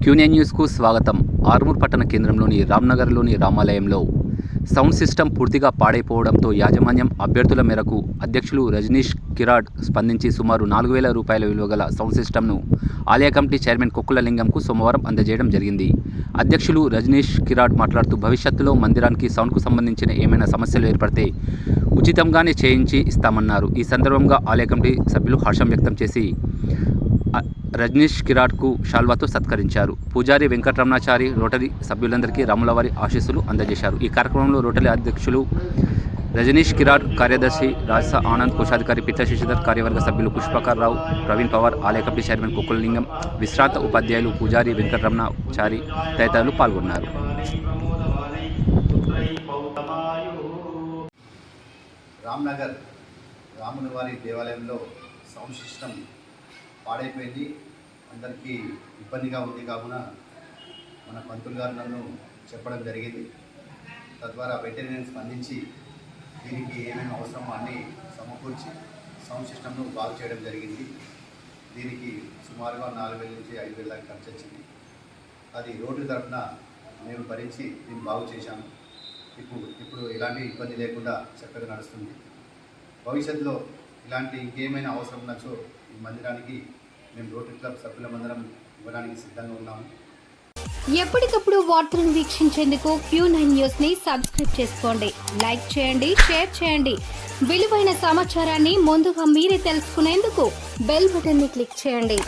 క్యూనియన్ న్యూస్కు స్వాగతం. ఆర్మూర్ పట్టణ కేంద్రంలోని రామ్నగర్లోని రామాలయంలో సౌండ్ సిస్టమ్ పూర్తిగా పాడైపోవడంతో యాజమాన్యం అభ్యర్థుల మేరకు అధ్యక్షులు రజనీష్ కిరాడ్ స్పందించి సుమారు 4,000 రూపాయల విలువ గల సౌండ్ సిస్టమ్ను ఆలయ కమిటీ చైర్మన్ కొక్కుల లింగంకు సోమవారం అందజేయడం జరిగింది. అధ్యక్షులు రజనీష్ కిరాడ్ మాట్లాడుతూ భవిష్యత్తులో మందిరానికి సౌండ్కు సంబంధించిన ఏమైనా సమస్యలు ఏర్పడితే ఉచితంగానే చేయించి ఇస్తామన్నారు. ఈ సందర్భంగా ఆలయ కమిటీ సభ్యులు హర్షం వ్యక్తం చేసి రజనీష్ కిరాడ్కు షాల్వాతో సత్కరించారు. పూజారి వెంకటరమణాచారి రోటరీ సభ్యులందరికీ రాములవారి ఆశీస్సులు అందజేశారు. ఈ కార్యక్రమంలో రోటరీ అధ్యక్షులు రజనీష్ కిరాడ్, కార్యదర్శి రాజస ఆనంద్, కోశాధికారి పిట్ల శశిధర్, కార్యవర్గ సభ్యులు పుష్పకర్ రావు, ప్రవీణ్ పవార్, ఆలయ కమిటీ చైర్మన్ కొక్కుల లింగం, విశ్రాంత ఉపాధ్యాయులు పూజారి వెంకటరమణాచారి తదితరులు పాల్గొన్నారు. రామ్నగర్ రాములవారి దేవాలయంలో సౌండ్ సిస్టమ్ పాడైపోయింది. అందరికీ ఇబ్బందిగా ఉంది కావున మన పంతులు గారు నన్ను చెప్పడం జరిగింది. తద్వారా వెంటనే నేను స్పందించి దీనికి ఏమేమి అవసరమో అన్నీ సమకూర్చి సౌండ్ సిస్టమ్ను బాగు చేయడం జరిగింది. దీనికి సుమారుగా 4,000 నుంచి 5,000 దాకా ఖర్చు వచ్చింది. అది రోడ్డు తరఫున మేము భరించి దీన్ని బాగు చేశాము. ఇప్పుడు ఎలాంటి ఇబ్బంది లేకుండా చక్కగా నడుస్తుంది. భవిష్యత్తులో ఇలాంటి ఇంకేమైనా అవసరం ఉన్నచో ఈ మందిరానికి మేము రోటరీ క్లబ్ సభ్యులమందరం ఇవ్వడానికి సిద్ధంగా ఉన్నాము. ఎప్పటికప్పుడు వార్తలను వీక్షించేందుకు Q9 న్యూస్ ని సబ్స్క్రైబ్ చేసుకోండి, లైక్ చేయండి, షేర్ చేయండి. విలువైన సమాచారాన్ని ముందుగా మీరే తెలుసుకునేందుకు బెల్ బటన్ ని క్లిక్ చేయండి.